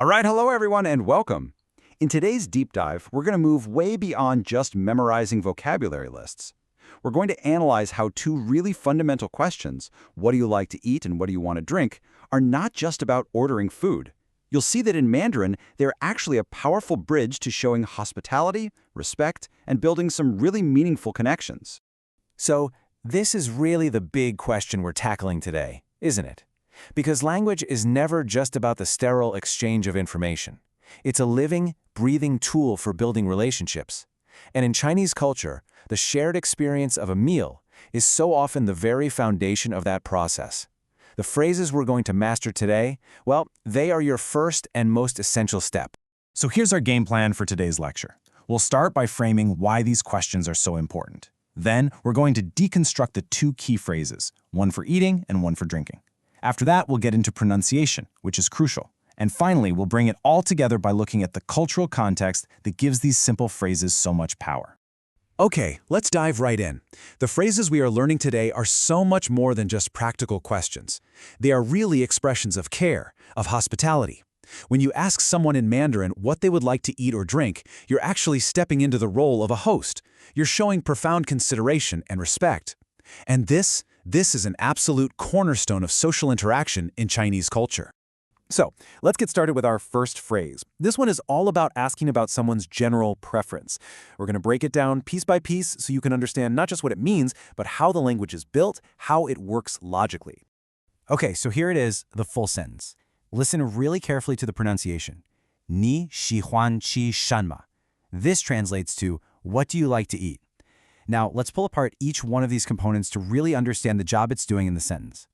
All right, hello everyone and welcome. In today's deep dive, we're going to move way beyond just memorizing vocabulary lists. We're going to analyze how two really fundamental questions, what do you like to eat and what do you want to drink, are not just about ordering food. You'll see that in Mandarin, they're actually a powerful bridge to showing hospitality, respect, and building some really meaningful connections. So, this is really the big question we're tackling today, isn't it? Because language is never just about the sterile exchange of information. It's a living, breathing tool for building relationships. And in Chinese culture, the shared experience of a meal is so often the very foundation of that process. The phrases we're going to master today, well, they are your first and most essential step. So here's our game plan for today's lecture. We'll start by framing why these questions are so important. Then, we're going to deconstruct the two key phrases, one for eating and one for drinking. After that, we'll get into pronunciation, which is crucial. And finally, we'll bring it all together by looking at the cultural context that gives these simple phrases so much power. Okay, let's dive right in. The phrases we are learning today are so much more than just practical questions. They are really expressions of care, of hospitality. When you ask someone in Mandarin what they would like to eat or drink, you're actually stepping into the role of a host. You're showing profound consideration and respect. And this is an absolute cornerstone of social interaction in Chinese culture. So, let's get started with our first phrase. This one is all about asking about someone's general preference. We're going to break it down piece by piece so you can understand not just what it means, but how the language is built, how it works logically. Okay, so here it is, the full sentence. Listen really carefully to the pronunciation. 你喜欢吃什么? This translates to, what do you like to eat? Now, let's pull apart each one of these components to really understand the job it's doing in the sentence.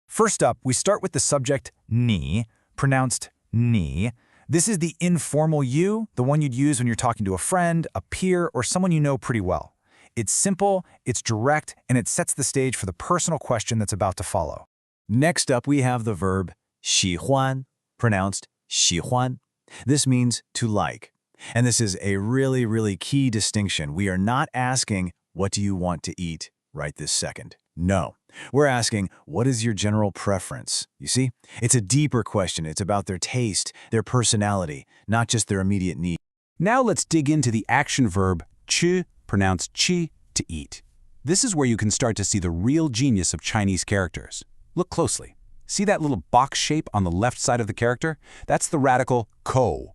First up, we start with the subject ni, pronounced ni. This is the informal you, the one you'd use when you're talking to a friend, a peer, or someone you know pretty well. It's simple, it's direct, and it sets the stage for the personal question that's about to follow. Next up, we have the verb 喜欢, pronounced 喜欢. This means to like. And this is a really key distinction. We are not asking, what do you want to eat right this second? No. We're asking, what is your general preference? You see? It's a deeper question. It's about their taste, their personality, not just their immediate need. Now let's dig into the action verb 吃, pronounced qi, to eat. This is where you can start to see the real genius of Chinese characters. Look closely. See that little box shape on the left side of the character? That's the radical ko,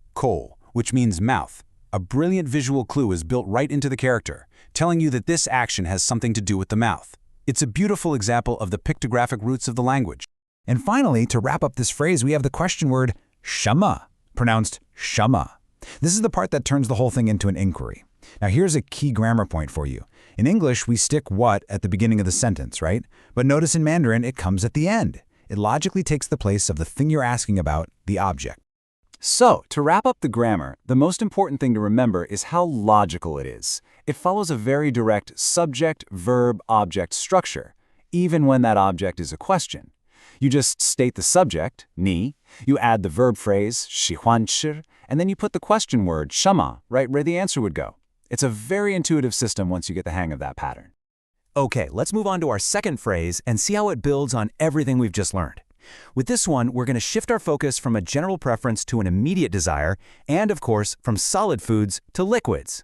which means mouth. A brilliant visual clue is built right into the character, telling you that this action has something to do with the mouth. It's a beautiful example of the pictographic roots of the language. And finally, to wrap up this phrase, we have the question word 什么, pronounced 什么. This is the part that turns the whole thing into an inquiry. Now here's a key grammar point for you. In English, we stick what at the beginning of the sentence, right? But notice in Mandarin, it comes at the end. It logically takes the place of the thing you're asking about, the object. So, to wrap up the grammar, the most important thing to remember is how logical it is. It follows a very direct subject-verb-object structure, even when that object is a question. You just state the subject, ni, you add the verb phrase, 喜欢吃, and then you put the question word, 什么, right where the answer would go. It's a very intuitive system once you get the hang of that pattern. Okay, let's move on to our second phrase and see how it builds on everything we've just learned. With this one, we're going to shift our focus from a general preference to an immediate desire, and of course, from solid foods to liquids.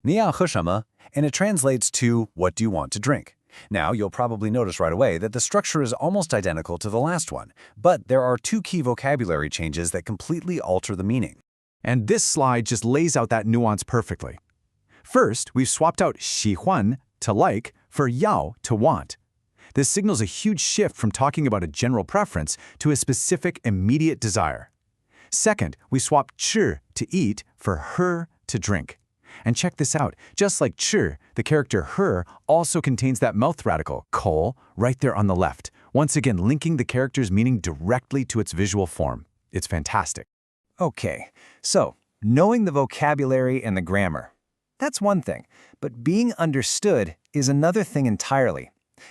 你要喝什么? And it translates to, what do you want to drink? Now, you'll probably notice right away that the structure is almost identical to the last one, but there are two key vocabulary changes that completely alter the meaning. And this slide just lays out that nuance perfectly. First, we've swapped out 喜欢, to like, for yao, to want. This signals a huge shift from talking about a general preference to a specific immediate desire. Second, we swapped 吃, to eat, for喝, to drink. And check this out, just like 吃, the character her also contains that mouth radical, ko, right there on the left, once again linking the character's meaning directly to its visual form. It's fantastic. Okay, so knowing the vocabulary and the grammar, that's one thing, but being understood is another thing entirely.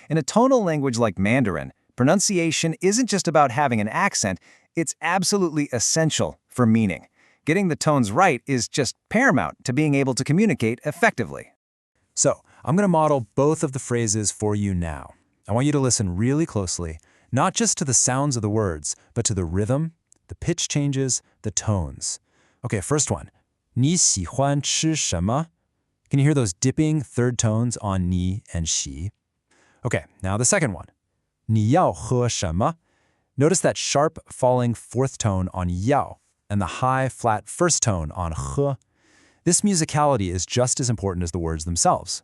In a tonal language like Mandarin, pronunciation isn't just about having an accent, it's absolutely essential for meaning. Getting the tones right is just paramount to being able to communicate effectively. So, I'm going to model both of the phrases for you now. I want you to listen really closely, not just to the sounds of the words, but to the rhythm, the the pitch changes, the tones. Okay, first one. 你喜欢吃什么? Can you hear those dipping third tones on ni and xi? Okay, now the second one. 你要喝什么? Notice that sharp falling fourth tone on yao and the high flat first tone on he. This musicality is just as important as the words themselves.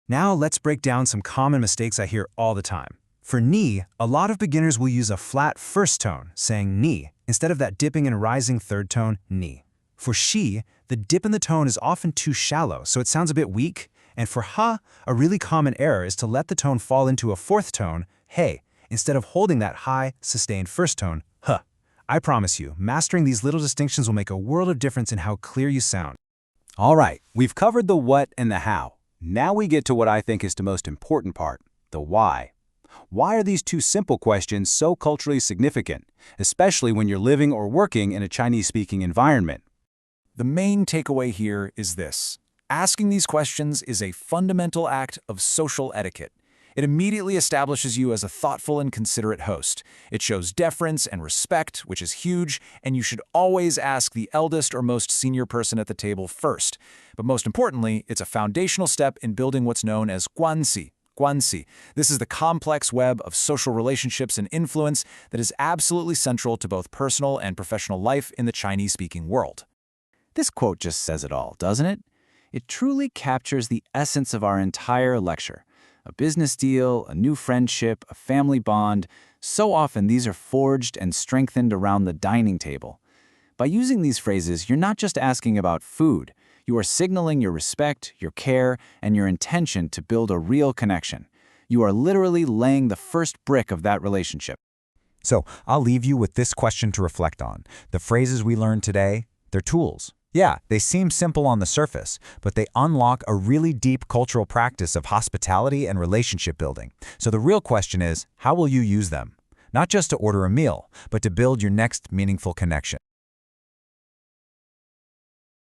Now let's break down some common mistakes I hear all the time. For ni, a lot of beginners will use a flat first tone, saying ni, instead of that dipping and rising third tone, ni. For shi, the dip in the tone is often too shallow, so it sounds a bit weak. And for ha, a really common error is to let the tone fall into a fourth tone, hey, instead of holding that high, sustained first tone, huh. I promise you, mastering these little distinctions will make a world of difference in how clear you sound. All right, we've covered the what and the how. Now we get to what I think is the most important part, the why. Why are these two simple questions so culturally significant, especially when you're living or working in a Chinese-speaking environment? The main takeaway here is this. Asking these questions is a fundamental act of social etiquette. It immediately establishes you as a thoughtful and considerate host. It shows deference and respect, which is huge, and you should always ask the eldest or most senior person at the table first. But most importantly, it's a foundational step in building what's known as guanxi. Guanxi. This is the complex web of social relationships and influence that is absolutely central to both personal and professional life in the Chinese-speaking world. This quote just says it all, doesn't it? It truly captures the essence of our entire lecture. A business deal, a new friendship, a family bond. So often these are forged and strengthened around the dining table. By using these phrases, you're not just asking about food. You are signaling your respect, your care, and your intention to build a real connection. You are literally laying the first brick of that relationship. So I'll leave you with this question to reflect on. The phrases we learned today, they're tools. Yeah, they seem simple on the surface, but they unlock a really deep cultural practice of hospitality and relationship building. So the real question is, how will you use them? Not just to order a meal, but to build your next meaningful connection.